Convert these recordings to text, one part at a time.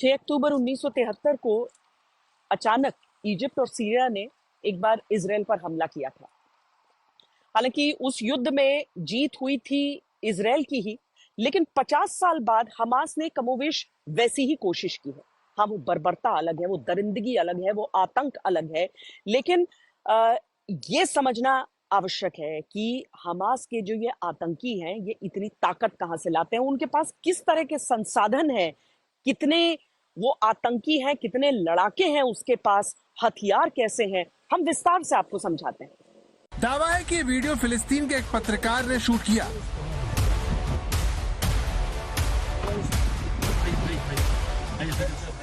6 अक्टूबर 1973 को अचानक इजिप्ट और सीरिया ने एक बार इजराइल पर हमला किया था। हालांकि उस युद्ध में जीत हुई थी इजराइल की ही, लेकिन 50 साल बाद हमास ने कमोवेश वैसी ही कोशिश की है। हाँ, वो बर्बरता अलग है, वो दरिंदगी अलग है, वो आतंक अलग है, लेकिन ये समझना आवश्यक है कि हमास के जो ये आतंकी हैं, ये इतनी ताकत कहां से लाते हैं, उनके पास किस तरह के संसाधन हैं, कितने वो आतंकी हैं, कितने लड़ाके हैं उसके पास, हथियार कैसे हैं, हम विस्तार से आपको समझाते हैं। दावा है कि वीडियो फिलिस्तीन के एक पत्रकार ने शूट किया।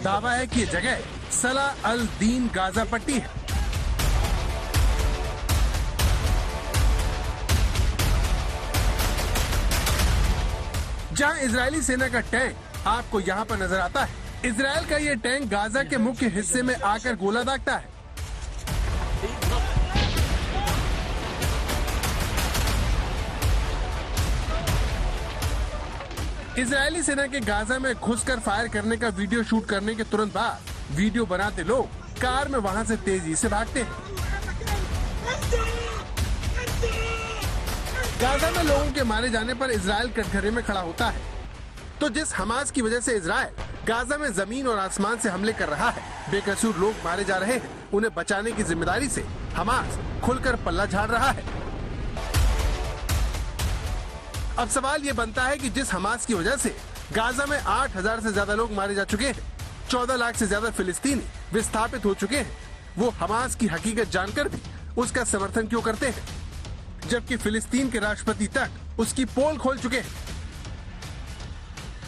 दावा है कि जगह सलाह अल दीन गाजा पट्टी है। जहां इजरायली सेना का टैंक आपको यहां पर नजर आता है। इजरायल का ये टैंक गाजा के मुख्य हिस्से में आकर गोला दागता है। इजरायली सेना के गाजा में घुसकर फायर करने का वीडियो शूट करने के तुरंत बाद वीडियो बनाते लोग कार में वहां से तेजी से भागते हैं। गाजा में लोगों के मारे जाने पर इजरायल कटघरे में खड़ा होता है। तो जिस हमास की वजह से इजरायल गाजा में जमीन और आसमान से हमले कर रहा है, बेकसूर लोग मारे जा रहे हैं, उन्हें बचाने की जिम्मेदारी से हमास खुलकर पल्ला झाड़ रहा है। अब सवाल ये बनता है कि जिस हमास की वजह से गाजा में 8,000 से ज्यादा लोग मारे जा चुके हैं, 14 लाख से ज्यादा फिलिस्तीनी विस्थापित हो चुके हैं, वो हमास की हकीकत जानकर भी उसका समर्थन क्यों करते हैं, जबकि फिलिस्तीन के राष्ट्रपति तक उसकी पोल खोल चुके हैं।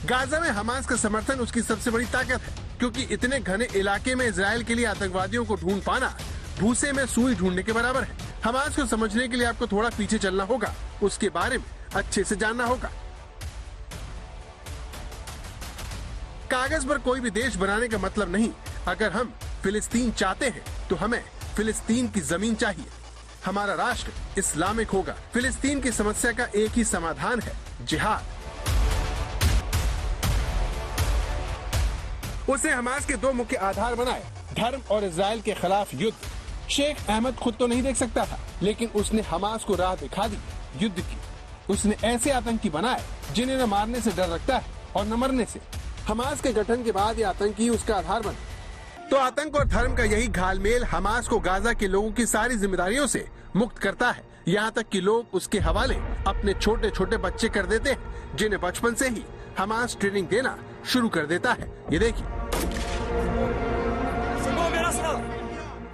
गाजा में हमास का समर्थन उसकी सबसे बड़ी ताकत है, क्योंकि इतने घने इलाके में इजरायल के लिए आतंकवादियों को ढूंढ पाना भूसे में सुई ढूंढने के बराबर है। हमास को समझने के लिए आपको थोड़ा पीछे चलना होगा, उसके बारे में अच्छे से जानना होगा। कागज पर कोई भी देश बनाने का मतलब नहीं। अगर हम फिलिस्तीन चाहते हैं तो हमें फिलिस्तीन की जमीन चाहिए। हमारा राष्ट्र इस्लामिक होगा। फिलिस्तीन की समस्या का एक ही समाधान है, जिहाद। उसने हमास के 2 मुख्य आधार बनाए, धर्म और इजराइल के खिलाफ युद्ध। शेख अहमद खुद तो नहीं देख सकता था, लेकिन उसने हमास को राह दिखा दी, युद्ध की। उसने ऐसे आतंकी बनाए जिन्हें न मारने से डर रखता है और न मरने से। हमास के गठन के बाद ये आतंकी उसका आधार बने। तो आतंक और धर्म का यही घालमेल हमास को गाजा के लोगों की सारी जिम्मेदारियों से मुक्त करता है। यहाँ तक कि लोग उसके हवाले अपने छोटे छोटे बच्चे कर देते हैं, जिन्हें बचपन से ही हमास ट्रेनिंग देना शुरू कर देता है। ये देखिए,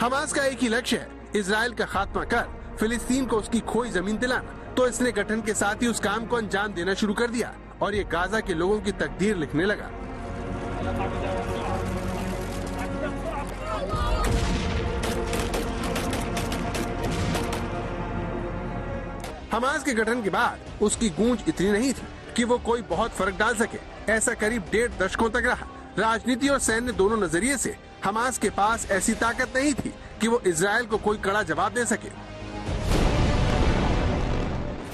हमास का एक ही लक्ष्य है, इजराइल का खात्मा कर फिलिस्तीन को उसकी खोई जमीन दिलाना। तो इसने गठन के साथ ही उस काम को अंजाम देना शुरू कर दिया और ये गाजा के लोगों की तकदीर लिखने लगा। हमास के गठन के बाद उसकी गूंज इतनी नहीं थी कि वो कोई बहुत फर्क डाल सके। ऐसा करीब 1.5 दशकों तक रहा। राजनीति और सैन्य दोनों नजरिए से हमास के पास ऐसी ताकत नहीं थी कि वो इजराइल को कोई कड़ा जवाब दे सके।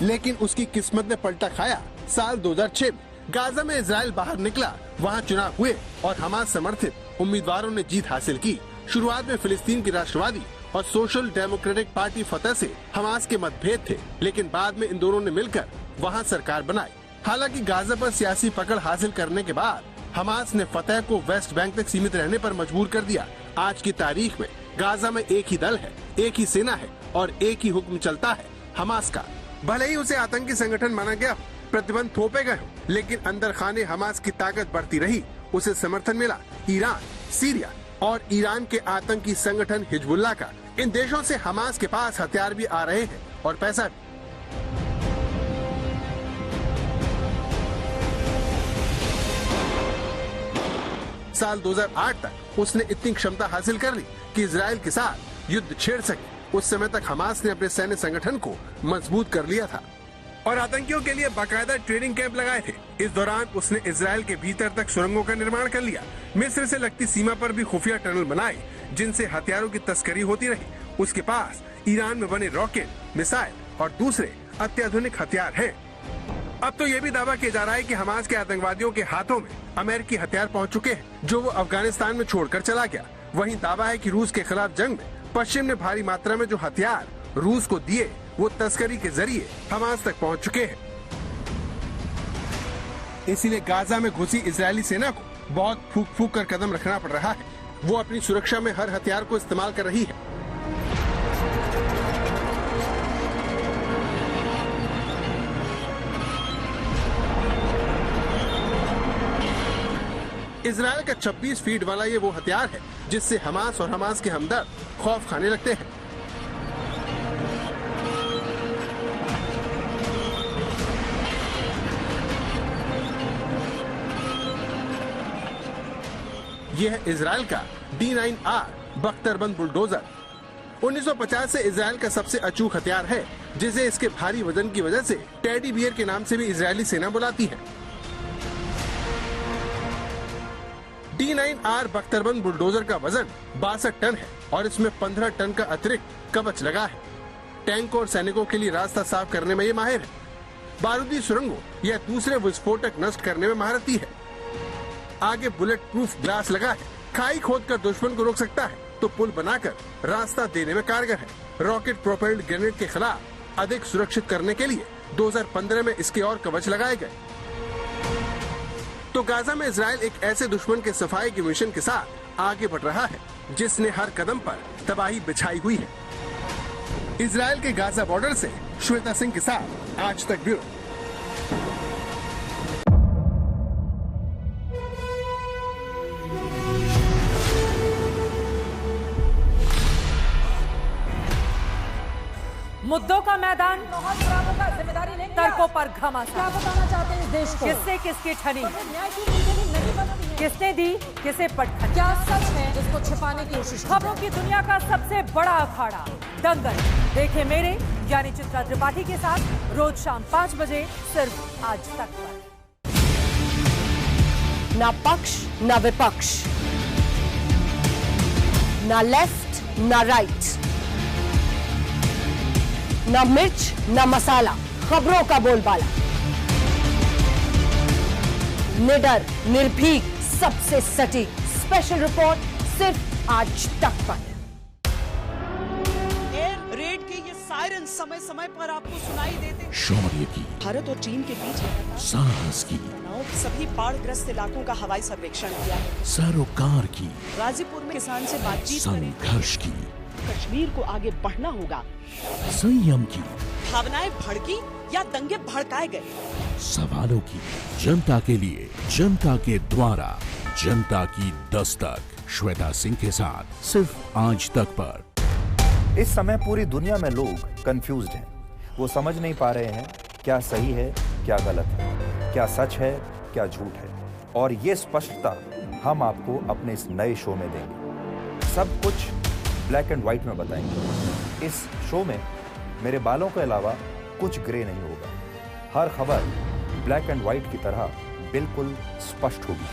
लेकिन उसकी किस्मत ने पलटा खाया। साल 2006 में गाजा में इजराइल बाहर निकला, वहाँ चुनाव हुए और हमास समर्थित उम्मीदवारों ने जीत हासिल की। शुरुआत में फिलिस्तीन की राष्ट्रवादी और सोशल डेमोक्रेटिक पार्टी फतह से हमास के मतभेद थे, लेकिन बाद में इन दोनों ने मिलकर वहाँ सरकार बनाई। हालांकि गाजा पर सियासी पकड़ हासिल करने के बाद हमास ने फतह को वेस्ट बैंक तक सीमित रहने पर मजबूर कर दिया। आज की तारीख में गाजा में एक ही दल है, एक ही सेना है और एक ही हुक्म चलता है, हमास का। भले ही उसे आतंकी संगठन माना गया, प्रतिबंध थोपे गए हो, लेकिन अंदर खाने हमास की ताकत बढ़ती रही। उसे समर्थन मिला ईरान, सीरिया और ईरान के आतंकी संगठन हिजबुल्लाह का। इन देशों से हमास के पास हथियार भी आ रहे हैं और पैसा भी। साल 2008 तक उसने इतनी क्षमता हासिल कर ली कि इजराइल के साथ युद्ध छेड़ सके। उस समय तक हमास ने अपने सैन्य संगठन को मजबूत कर लिया था और आतंकियों के लिए बाकायदा ट्रेनिंग कैंप लगाए थे। इस दौरान उसने इजराइल के भीतर तक सुरंगों का निर्माण कर लिया। मिस्र से लगती सीमा पर भी खुफिया टनल बनाए, जिनसे हथियारों की तस्करी होती रही। उसके पास ईरान में बने रॉकेट, मिसाइल और दूसरे अत्याधुनिक हथियार हैं। अब तो ये भी दावा किया जा रहा है कि हमास के आतंकवादियों के हाथों में अमेरिकी हथियार पहुंच चुके हैं, जो वो अफगानिस्तान में छोड़कर चला गया। वहीं दावा है कि रूस के खिलाफ जंग में पश्चिम ने भारी मात्रा में जो हथियार रूस को दिए, वो तस्करी के जरिए हमास तक पहुंच चुके हैं। इसीलिए गाजा में घुसी इजरायली सेना को बहुत फूक फूक कर कदम रखना पड़ रहा है। वो अपनी सुरक्षा में हर हथियार को इस्तेमाल कर रही है। इजरायल का 26 फीट वाला ये वो हथियार है जिससे हमास और हमास के हमदर्द खौफ खाने लगते हैं। यह है इजरायल का D9R बख्तरबंद बुलडोजर। 1950 से इजरायल का सबसे अचूक हथियार है, जिसे इसके भारी वजन की वजह से टेडी बियर के नाम से भी इजरायली सेना बुलाती है। D9R बख्तरबंद बुलडोजर का वजन 62 टन है और इसमें 15 टन का अतिरिक्त कवच लगा है। टैंक और सैनिकों के लिए रास्ता साफ करने में ये माहिर है। बारूदी सुरंगों या दूसरे विस्फोटक नष्ट करने में महारती है। आगे बुलेट प्रूफ ग्लास लगा है। खाई खोदकर दुश्मन को रोक सकता है तो पुल बनाकर रास्ता देने में कारगर है। रॉकेट प्रोपेल्ड ग्रेनेड के खिलाफ अधिक सुरक्षित करने के लिए 2015 में इसके और कवच लगाए गए। तो गाजा में इजरायल एक ऐसे दुश्मन के सफाई के मिशन के साथ आगे बढ़ रहा है जिसने हर कदम पर तबाही बिछाई हुई है। इजरायल के गाजा बॉर्डर से श्वेता सिंह के साथ आज तक ब्यूरो। मुद्दों का मैदान, जिम्मेदारी नहीं, तर्कों पर घमासान। क्या बताना चाहते हैं इस देश को? किससे किसकी ठनी, न्याय की नीति नहीं बनती है। किसने दी किसे पटखनी। क्या सच है जिसको छिपाने की कोशिश? खबरों की दुनिया का सबसे बड़ा अखाड़ा दंगल देखे मेरे यानी चित्रा त्रिपाठी के साथ रोज शाम 5 बजे सिर्फ आज तक पर। ना पक्ष ना विपक्ष, ना लेफ्ट ना राइट, ना मिर्च ना मसाला, खबरों का बोलबाला। निडर निर्भीक सबसे सटीक स्पेशल रिपोर्ट सिर्फ आज तक पर। एयर रेड के ये सायरन समय समय पर आपको सुनाई देते। शौर्य की, भारत और चीन के बीच साहस की, सभी बाढ़ग्रस्त इलाकों का हवाई सर्वेक्षण किया है। सरोकार की, गाजीपुर में किसान से बातचीत करें। संघर्ष की, कश्मीर को आगे बढ़ना होगा। संयम की, भावनाएं भड़की या दंगे भड़काए गए। सवालों की, जनता के लिए, जनता के द्वारा, जनता की दस्तक। श्वेता सिंह के साथ सिर्फ आज तक पर। इस समय पूरी दुनिया में लोग कंफ्यूज्ड हैं। वो समझ नहीं पा रहे हैं क्या सही है क्या गलत है, क्या सच है क्या झूठ है। और ये स्पष्टता हम आपको अपने इस नए शो में देंगे। सब कुछ ब्लैक एंड व्हाइट में बताएंगे। इस शो में मेरे बालों के अलावा कुछ ग्रे नहीं होगा। हर खबर ब्लैक एंड व्हाइट की तरह बिल्कुल स्पष्ट होगी।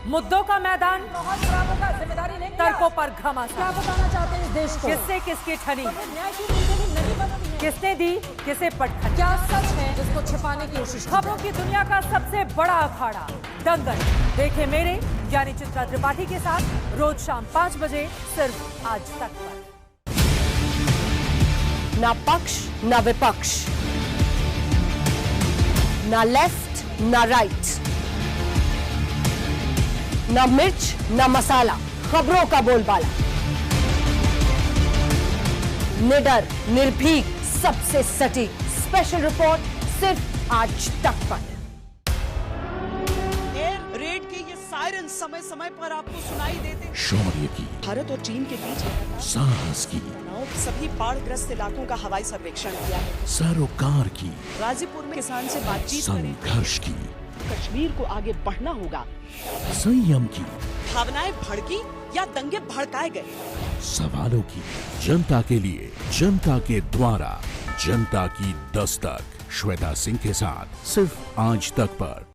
मुद्दों का मैदान, जिम्मेदारी नहीं, तर्कों पर घमासान। क्या बताना चाहते हैं इस देश को? किससे किसकी ठनी, न्याय की नीति नहीं बनती है। किसने दी किसे पटखनी। क्या सच है जिसको छिपाने की कोशिश? खबरों की दुनिया का सबसे बड़ा अखाड़ा दंगल देखे मेरे यानी चित्रा त्रिपाठी के साथ रोज शाम 5 बजे सिर्फ आज तक पर। ना पक्ष ना विपक्ष, ना लेफ्ट ना राइट, ना मिर्च ना मसाला, खबरों का बोलबाला। निडर निर्भीक सबसे सटीक स्पेशल रिपोर्ट सिर्फ आज तक पर। एयर रेड के ये सायरन समय समय पर आपको सुनाई देते। शौर्य की, भारत और चीन के बीच साहस की, सभी बाढ़ग्रस्त इलाकों का हवाई सर्वेक्षण किया है। सरोकार की, गाजीपुर में किसान से बातचीत करें। संघर्ष की, कश्मीर को आगे बढ़ना होगा। संयम की, भावनाएं भड़की या दंगे भड़काए गए। सवालों की, जनता के लिए, जनता के द्वारा, जनता की दस्तक। श्वेता सिंह के साथ सिर्फ आज तक पर।